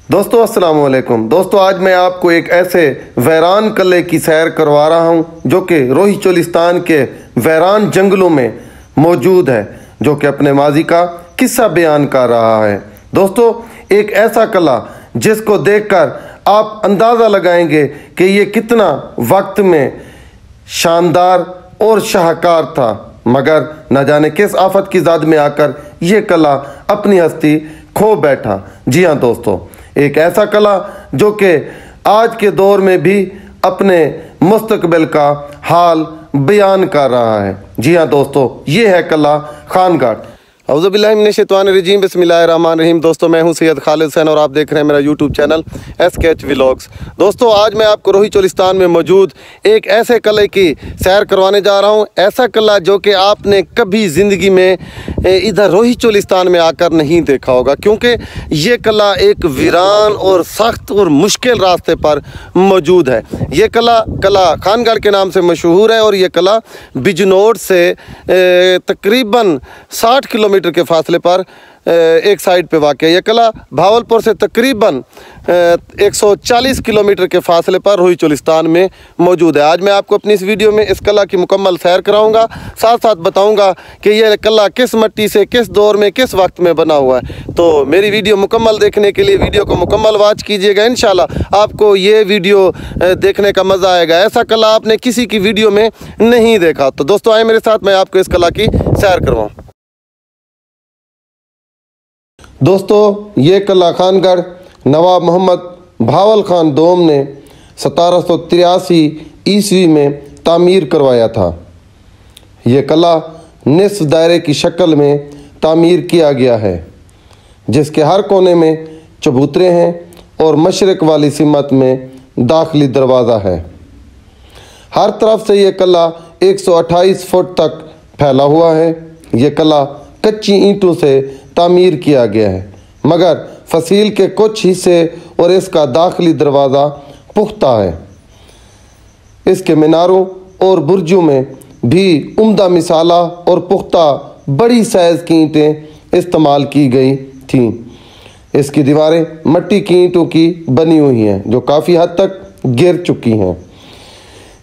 दोस्तों अस्सलाम वालेकुम। दोस्तों आज मैं आपको एक ऐसे वैरान किले की सैर करवा रहा हूँ जो कि रोही चोलिस्तान के वैरान जंगलों में मौजूद है, जो कि अपने माजी का किस्सा बयान कर रहा है। दोस्तों एक ऐसा किला जिसको देखकर आप अंदाज़ा लगाएंगे कि ये कितना वक्त में शानदार और शाहकार था, मगर न जाने किस आफत की ज़द में आकर ये किला अपनी हस्ती खो बैठा। जी हाँ दोस्तों, एक ऐसा किला जो कि आज के दौर में भी अपने मुस्तकबिल का हाल बयान कर रहा है। जी हाँ दोस्तों, ये है किला खानगढ़। औज़ुबिल्लाहिमिनश्शैतानिर्रजीम, बिस्मिल्लाहिर्रहमानिर्रहीम। दोस्तों मैं हूं सैयद खालिद हुसैन और आप देख रहे हैं मेरा यूट्यूब चैनल SKH व्लॉग्स। दोस्तों आज मैं आपको रोही चोलिस्तान में मौजूद एक ऐसे किले की सैर करवाने जा रहा हूं, ऐसा किला जो कि आपने कभी ज़िंदगी में इधर रोही चोलिस्तान में आकर नहीं देखा होगा, क्योंकि ये किला एक वीरान और सख्त और मुश्किल रास्ते पर मौजूद है। ये किला खानगढ़ के नाम से मशहूर है और ये किला बिजनौर से तकरीबन 60 किलोमीटर के फासले पर एक साइड पे वाक़ है। यह किला भावलपुर से तकरीबन 140 किलोमीटर के फासले पर रोही चोलिस्तान में मौजूद है। आज मैं आपको अपनी इस वीडियो में इस किला की मुकम्मल सैर कराऊंगा, साथ साथ बताऊंगा कि यह किला किस मिट्टी से, किस दौर में, किस वक्त में बना हुआ है। तो मेरी वीडियो मुकम्मल देखने के लिए वीडियो को मुकम्मल वॉच कीजिएगा। इंशाल्लाह आपको ये वीडियो देखने का मज़ा आएगा। ऐसा किला आपने किसी की वीडियो में नहीं देखा। तो दोस्तों आए मेरे साथ, मैं आपको इस किला की सैर करवाऊँ। दोस्तों ये किला खानगढ़ नवाब मोहम्मद भावल खान दोम ने 1783 ईस्वी में तामीर करवाया था। ये किला निस्फ दायरे की शक्ल में तामीर किया गया है, जिसके हर कोने में चबूतरे हैं और मशरक़ वाली सिमत में दाखिली दरवाज़ा है। हर तरफ से ये किला 128 फुट तक फैला हुआ है। ये किला कच्ची ईंटों से तामीर किया गया है, मगर फसील के कुछ हिस्से और इसका दाखिली दरवाज़ा पुख्ता है। इसके मीनारों और बुर्जों में भी उम्दा मिसाला और पुख्ता बड़ी साइज़ की ईंटें इस्तेमाल की गई थीं। इसकी दीवारें मिट्टी की ईंटों की बनी हुई हैं जो काफ़ी हद तक गिर चुकी हैं।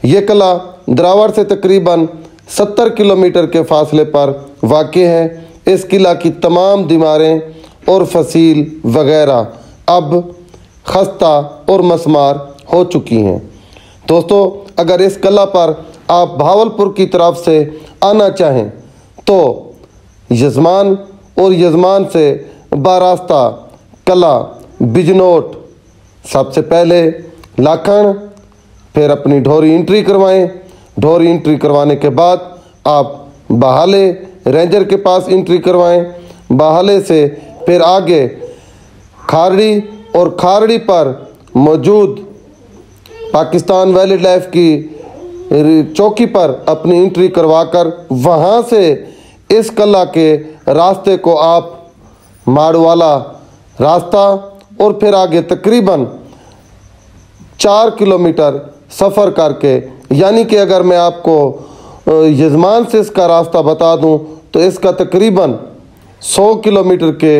यह किला द्रावर से तकरीबन 70 किलोमीटर के फासले पर वाक़ है। इस किला की तमाम दीवारें और फसील वगैरह अब खस्ता और मसमार हो चुकी हैं। दोस्तों अगर इस किला पर आप भावलपुर की तरफ से आना चाहें तो यजमान और यजमान से बारास्ता किला बिजनौर सबसे पहले लाखन, फिर अपनी ढोरी एंट्री करवाएं। ढोरी एंट्री करवाने के बाद आप बाहले रेंजर के पास एंट्री करवाएं। बाहले से फिर आगे खारड़ी और खारड़ी पर मौजूद पाकिस्तान वाइल्ड लाइफ की चौकी पर अपनी एंट्री करवाकर वहां से इस किला के रास्ते को आप माड़वाला रास्ता और फिर आगे तकरीबन 4 किलोमीटर सफ़र करके, यानी कि अगर मैं आपको यजमान से इसका रास्ता बता दूं तो इसका तकरीबन 100 किलोमीटर के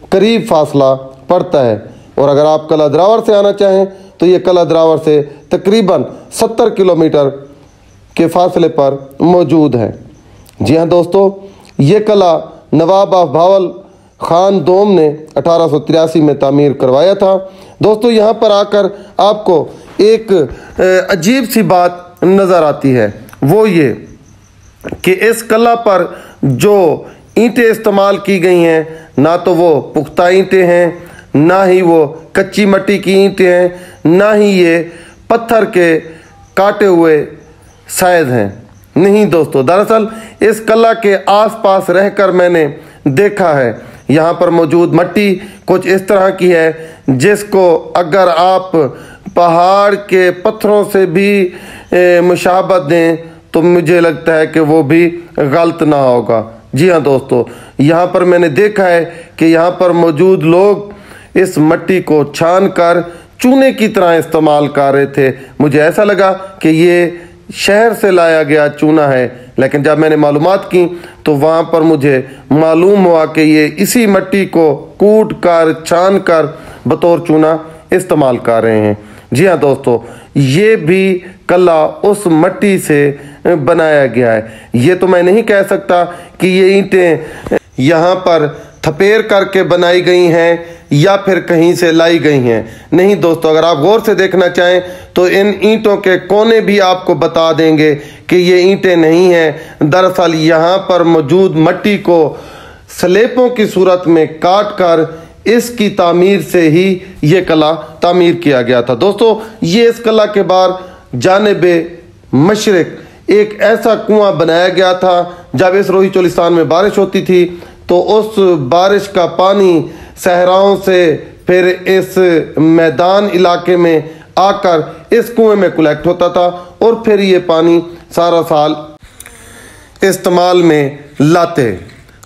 करीब फासला पड़ता है। और अगर आप किला द्रावर से आना चाहें तो ये किला द्रावर से तकरीबन 70 किलोमीटर के फासले पर मौजूद है। जी हाँ दोस्तों, ये किला नवाब भावल खान दोम ने 1883 में तामीर करवाया था। दोस्तों यहाँ पर आकर आपको एक अजीब सी बात नज़र आती है, वो ये कि इस किला पर जो ईंटें इस्तेमाल की गई हैं, ना तो वो पुख्ता ईंटें हैं, ना ही वो कच्ची मिट्टी की ईंटें हैं, ना ही ये पत्थर के काटे हुए साइज़ हैं। नहीं दोस्तों, दरअसल इस किला के आसपास रहकर मैंने देखा है, यहाँ पर मौजूद मिट्टी कुछ इस तरह की है जिसको अगर आप पहाड़ के पत्थरों से भी मुशाबत दें तो मुझे लगता है कि वो भी गलत ना होगा। जी हाँ दोस्तों, यहाँ पर मैंने देखा है कि यहाँ पर मौजूद लोग इस मिट्टी को छान कर चूने की तरह इस्तेमाल कर रहे थे। मुझे ऐसा लगा कि ये शहर से लाया गया चूना है, लेकिन जब मैंने मालूमात की तो वहाँ पर मुझे मालूम हुआ कि ये इसी मिट्टी को कूट कर छान कर बतौर चूना इस्तेमाल कर रहे हैं। जी हाँ दोस्तों, ये भी कला उस मट्टी से बनाया गया है। ये तो मैं नहीं कह सकता कि ये ईंटें यहाँ पर थपेर करके बनाई गई हैं या फिर कहीं से लाई गई हैं। नहीं दोस्तों, अगर आप गौर से देखना चाहें तो इन ईंटों के कोने भी आपको बता देंगे कि ये ईंटें नहीं हैं। दरअसल यहाँ पर मौजूद मट्टी को स्लेबों की सूरत में काट कर इसकी तामीर से ही ये कला तामीर किया गया था। दोस्तों, ये इस कला के बाद जानिबे मशरिक एक ऐसा कुआं बनाया गया था। जब इस रोही चोलिस्तान में बारिश होती थी तो उस बारिश का पानी सहराओं से फिर इस मैदान इलाके में आकर इस कुएं में कलेक्ट होता था और फिर ये पानी सारा साल इस्तेमाल में लाते।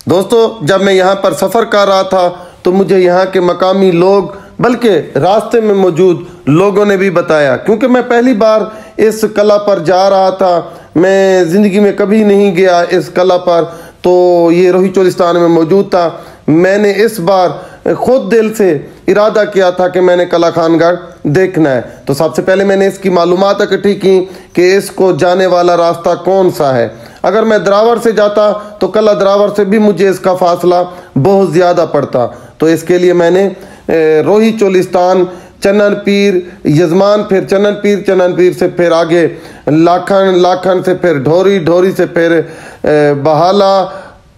दोस्तों, जब मैं यहाँ पर सफ़र कर रहा था तो मुझे यहाँ के मकामी लोग, बल्कि रास्ते में मौजूद लोगों ने भी बताया, क्योंकि मैं पहली बार इस कला पर जा रहा था, मैं ज़िंदगी में कभी नहीं गया इस कला पर, तो ये रोही चोलिस्तान में मौजूद था। मैंने इस बार खुद दिल से इरादा किया था कि मैंने कला खानगढ़ देखना है। तो सबसे पहले मैंने इसकी मालूमात इकट्ठी की कि इसको जाने वाला रास्ता कौन सा है। अगर मैं द्रावर से जाता तो कला द्रावर से भी मुझे इसका फासला बहुत ज़्यादा पड़ता। तो इसके लिए मैंने रोही चोलिस्तान, चन्नन पीर, यजमान, फिर चन्नन पीर से फिर आगे लाखन, लाखन से फिर ढोरी, ढोरी से फिर बहाला,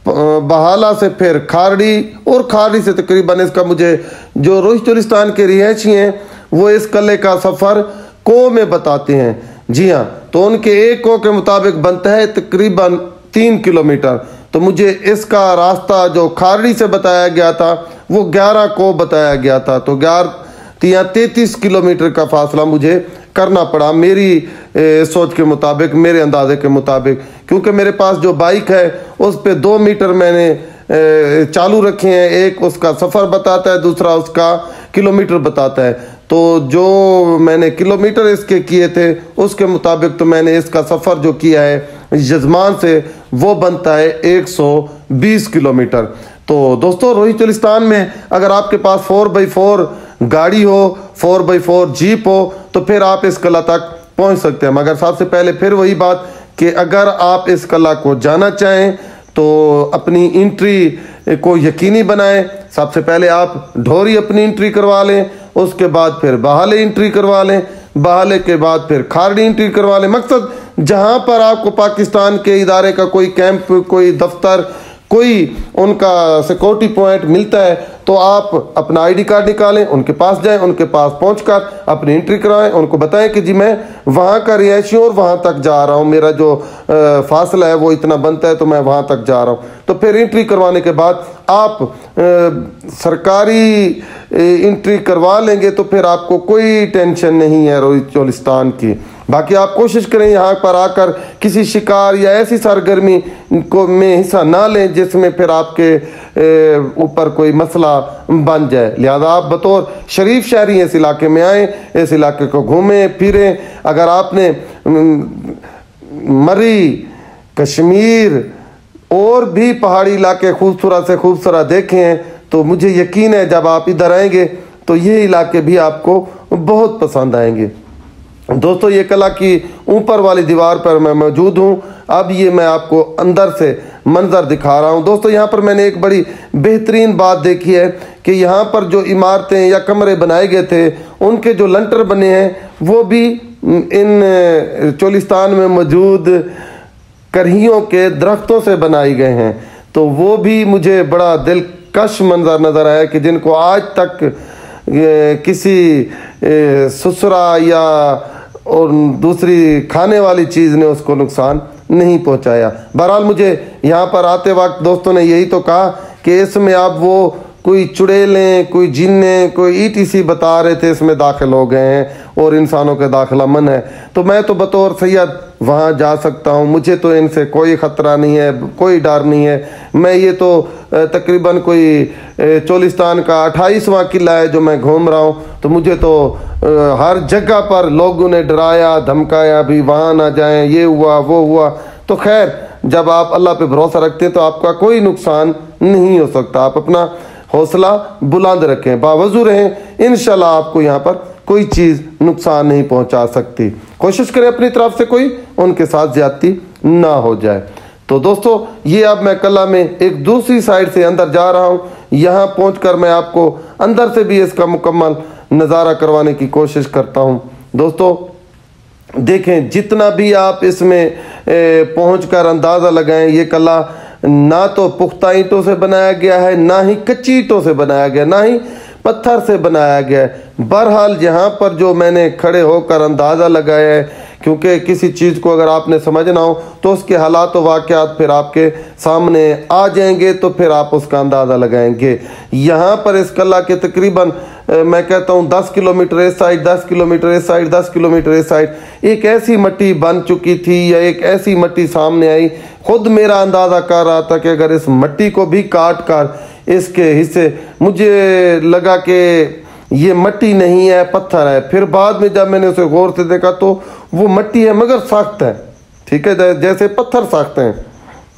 बहाला से फिर खारड़ी और खारड़ी से तकरीबन इसका मुझे जो रोही चोलिस्तान के रिहायशी हैं वो इस कले का सफ़र को में बताते हैं। जी हाँ, तो उनके एक को के मुताबिक बनता है तकरीबन 3 किलोमीटर। तो मुझे इसका रास्ता जो खारड़ी से बताया गया था वो 11 को बताया गया था। तो 33 किलोमीटर का फासला मुझे करना पड़ा मेरी सोच के मुताबिक, मेरे अंदाजे के मुताबिक, क्योंकि मेरे पास जो बाइक है उस पे 2 मीटर मैंने चालू रखे हैं। एक उसका सफ़र बताता है, दूसरा उसका किलोमीटर बताता है। तो जो मैंने किलोमीटर इसके किए थे उसके मुताबिक तो मैंने इसका सफ़र जो किया है यजमान से वो बनता है 120 किलोमीटर। तो दोस्तों, रोही चोलिस्तान में अगर आपके पास 4x4 गाड़ी हो, 4x4 जीप हो, तो फिर आप इस कला तक पहुंच सकते हैं। मगर सबसे पहले फिर वही बात कि अगर आप इस कला को जाना चाहें तो अपनी एंट्री को यकीनी बनाएं। सबसे पहले आप ढोरी अपनी एंट्री करवा लें, उसके बाद फिर बहाले एंट्री करवा लें, बहाले के बाद फिर खारड़ी एंट्री करवा लें। मकसद, जहां पर आपको पाकिस्तान के इदारे का कोई कैंप, कोई दफ्तर, कोई उनका सिक्योरिटी पॉइंट मिलता है तो आप अपना आईडी कार्ड निकालें, उनके पास जाएं, उनके पास पहुंचकर अपनी एंट्री कराएं, उनको बताएं कि जी मैं वहां का रिहायशी हूं और वहां तक जा रहा हूं, मेरा जो फासला है वो इतना बनता है तो मैं वहां तक जा रहा हूं। तो फिर एंट्री करवाने के बाद आप सरकारी एंट्री करवा लेंगे तो फिर आपको कोई टेंशन नहीं है रोही चोलिस्तान की। बाकी आप कोशिश करें यहाँ पर आकर किसी शिकार या ऐसी सरगर्मी को में हिस्सा ना लें जिसमें फिर आपके ऊपर कोई मसला बन जाए। लिहाजा आप बतौर शरीफ शहरी इस इलाके में आएँ, इस इलाके को घूमें फिरें। अगर आपने मरी, कश्मीर और भी पहाड़ी इलाके खूबसूरत से खूबसूरत देखे हैं तो मुझे यकीन है जब आप इधर आएंगे तो ये इलाके भी आपको बहुत पसंद आएंगे। दोस्तों, ये कला की ऊपर वाली दीवार पर मैं मौजूद हूँ। अब ये मैं आपको अंदर से मंजर दिखा रहा हूँ। दोस्तों, यहाँ पर मैंने एक बड़ी बेहतरीन बात देखी है कि यहाँ पर जो इमारतें या कमरे बनाए गए थे उनके जो लंटर बने हैं वो भी इन चोलिस्तान में मौजूद करहियों के दरख्तों से बनाए गए हैं। तो वो भी मुझे बड़ा दिलकश मंजर नज़र आया कि जिनको आज तक किसी ससुरा या और दूसरी खाने वाली चीज़ ने उसको नुकसान नहीं पहुंचाया। बहरहाल मुझे यहाँ पर आते वक्त दोस्तों ने यही तो कहा कि इसमें आप वो कोई चुड़ैलें, कोई जिन्ने, कोई ETC बता रहे थे इसमें दाखिल हो गए हैं और इंसानों का दाखिला मन है। तो मैं तो बतौर सैयद वहाँ जा सकता हूँ, मुझे तो इनसे कोई ख़तरा नहीं है, कोई डर नहीं है। मैं ये तो तकरीबन कोई चोलिस्तान का 28वां किला है जो मैं घूम रहा हूँ। तो मुझे तो हर जगह पर लोगों ने डराया धमकाया भी वहाँ ना जाएं, ये हुआ वो हुआ। तो खैर, जब आप अल्लाह पे भरोसा रखते हैं तो आपका कोई नुकसान नहीं हो सकता। आप अपना हौसला बुलंद रखें, बावजू रहें। इंशाल्लाह आपको यहाँ पर कोई चीज़ नुकसान नहीं पहुँचा सकती। कोशिश करें अपनी तरफ से कोई उनके साथ ज्यादती ना हो जाए। तो दोस्तों ये अब मैं कला में एक दूसरी साइड से अंदर जा रहा हूँ। यहाँ पहुँचकर मैं आपको अंदर से भी इसका मुकम्मल नज़ारा करवाने की कोशिश करता हूँ। दोस्तों देखें, जितना भी आप इसमें पहुंचकर अंदाज़ा लगाएं, ये कला ना तो पुख्ता ईंटों से बनाया गया है, ना ही कच्ची ईंटों से बनाया गया, ना ही पत्थर से बनाया गया है। बहरहाल यहाँ पर जो मैंने खड़े होकर अंदाज़ा लगाया है, क्योंकि किसी चीज़ को अगर आपने समझना हो तो उसके हालात व वाक़यात फिर आपके सामने आ जाएंगे, तो फिर आप उसका अंदाज़ा लगाएंगे। यहाँ पर इस कला के तकरीबन मैं कहता हूँ 10 किलोमीटर इस साइड, 10 किलोमीटर इस साइड, 10 किलोमीटर इस साइड एक ऐसी मट्टी बन चुकी थी या एक ऐसी मट्टी सामने आई। खुद मेरा अंदाज़ा कर रहा था कि अगर इस मट्टी को भी काट कर इसके हिस्से, मुझे लगा कि ये मट्टी नहीं है, पत्थर है। फिर बाद में जब मैंने उसे गौर से देखा तो वो मट्टी है मगर सख्त है, ठीक है, जैसे पत्थर सख्त हैं।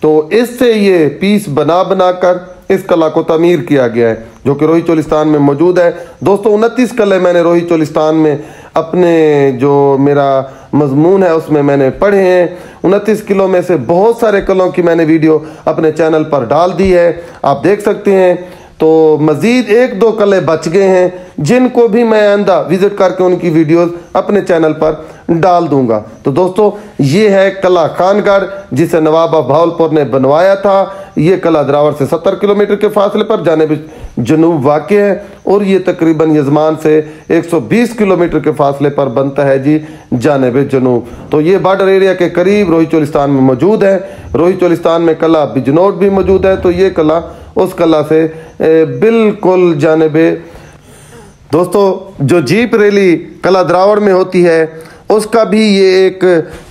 तो इससे ये पीस बना बना कर इस कला को तमीर किया गया है, जो कि रोही चोलिस्तान में मौजूद है। दोस्तों 29 कले मैंने रोही चोलिस्तान में अपने जो मेरा मजमून है उसमें मैंने पढ़े हैं। 29 किलो में से बहुत सारे कलों की मैंने वीडियो अपने चैनल पर डाल दी है, आप देख सकते हैं। तो मज़ीद 1-2 कले बच गए हैं जिनको भी मैं आइंदा विज़िट करके उनकी वीडियोस अपने चैनल पर डाल दूंगा। तो दोस्तों ये है कला खानगढ़, जिसे नवाब भावलपुर ने बनवाया था। ये कला द्रावर से 70 किलोमीटर के फासले पर जानिब जनूब वाक़ है और ये तकरीबन यजमान से 120 किलोमीटर के फासले पर बनता है जी जानिब जनूब। तो ये बॉर्डर एरिया के करीब रोही चोलिस्तान में मौजूद है। रोही चोलिस्तान में कला बिजनौर भी मौजूद है, तो ये कला उस कला से बिल्कुल जानिबे। दोस्तों जो जीप रैली कला द्रावड़ में होती है उसका भी ये एक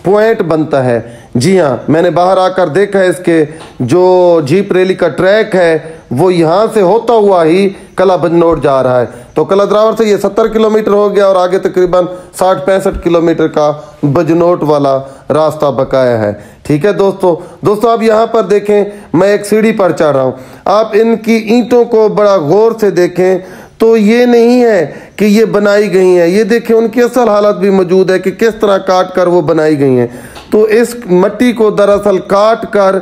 पॉइंट बनता है। जी हाँ, मैंने बाहर आकर देखा है, इसके जो जीप रैली का ट्रैक है वो यहाँ से होता हुआ ही कला बजनौर जा रहा है। तो कला द्रावड़ से ये 70 किलोमीटर हो गया और आगे तकरीबन 60-65 किलोमीटर का बजनौर वाला रास्ता बकाया है। ठीक है दोस्तों अब यहाँ पर देखें, मैं एक सीढ़ी पर चढ़ रहा हूँ। आप इनकी ईंटों को बड़ा गौर से देखें तो ये नहीं है कि ये बनाई गई हैं, ये देखें उनकी असल हालत भी मौजूद है कि किस तरह काट कर वो बनाई गई हैं। तो इस मट्टी को दरअसल काट कर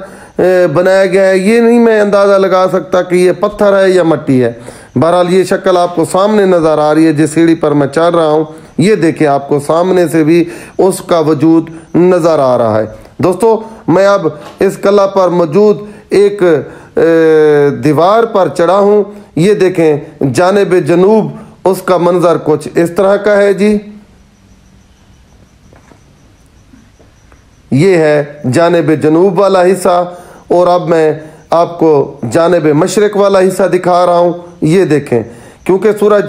बनाया गया है, ये नहीं मैं अंदाज़ा लगा सकता कि ये पत्थर है या मट्टी है। बहरहाल ये शक्ल आपको सामने नज़र आ रही है जिस सीढ़ी पर मैं चढ़ रहा हूँ, ये देखें आपको सामने से भी उसका वजूद नज़र आ रहा है। दोस्तों मैं अब इस कला पर मौजूद एक दीवार पर चढ़ा हूँ, ये देखें जानिब जनूब उसका मंजर कुछ इस तरह का है जी। ये है जानिब जनूब वाला हिस्सा और अब मैं आपको जानिब मशरिक वाला हिस्सा दिखा रहा हूँ। ये देखें, क्योंकि सूरज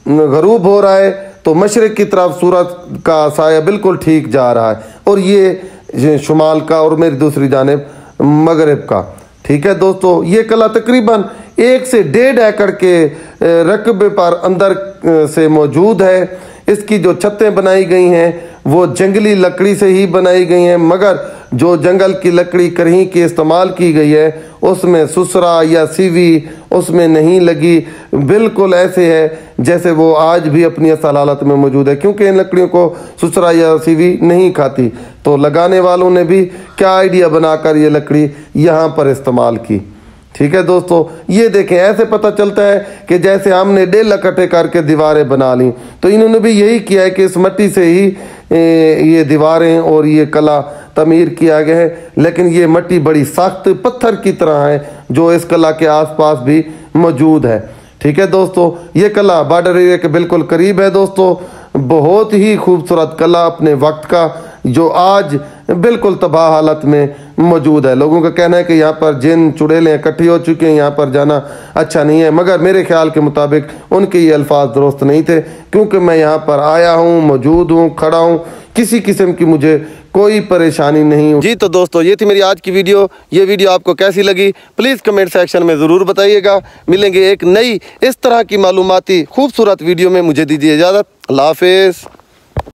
गरूब हो रहा है तो मशरिक की तरफ सूरज का साया बिल्कुल ठीक जा रहा है और ये शुमाल का और मेरी दूसरी जानिब मगरिब का। ठीक है दोस्तों, ये कला तकरीबन 1 से 1.5 एकड़ के रकबे पर अंदर से मौजूद है। इसकी जो छतें बनाई गई हैं वो जंगली लकड़ी से ही बनाई गई हैं, मगर जो जंगल की लकड़ी करही की इस्तेमाल की गई है उसमें सुसरा या सीवी उसमें नहीं लगी, बिल्कुल ऐसे है जैसे वो आज भी अपनी असल हालत में मौजूद है, क्योंकि इन लकड़ियों को सुसरा या सीवी नहीं खाती। तो लगाने वालों ने भी क्या आइडिया बनाकर ये लकड़ी यहाँ पर इस्तेमाल की। ठीक है दोस्तों, ये देखें, ऐसे पता चलता है कि जैसे हमने डेल इकट्ठे करके दीवारें बना ली, तो इन्होंने भी यही किया है कि इस मिट्टी से ही ये दीवारें और ये कला तमीर किया गया है। लेकिन ये मिट्टी बड़ी सख्त पत्थर की तरह है जो इस कला के आसपास भी मौजूद है। ठीक है दोस्तों, ये कला बॉर्डर एरिया के बिल्कुल करीब है। दोस्तों बहुत ही खूबसूरत कला अपने वक्त का, जो आज बिल्कुल तबाह हालत में मौजूद है। लोगों का कहना है कि यहाँ पर जिन चुड़ैलें इकट्ठी हो चुके हैं, यहाँ पर जाना अच्छा नहीं है, मगर मेरे ख्याल के मुताबिक उनके ये अल्फाज दुरुस्त नहीं थे, क्योंकि मैं यहाँ पर आया हूँ, मौजूद हूँ, खड़ा हूँ, किसी किस्म की मुझे कोई परेशानी नहीं जी। तो दोस्तों ये थी मेरी आज की वीडियो। ये वीडियो आपको कैसी लगी प्लीज़ कमेंट सेक्शन में ज़रूर बताइएगा। मिलेंगे एक नई इस तरह की मालूमाती खूबसूरत वीडियो में। मुझे दीजिए इजाज़त। अल्लाह हाफ़िज़।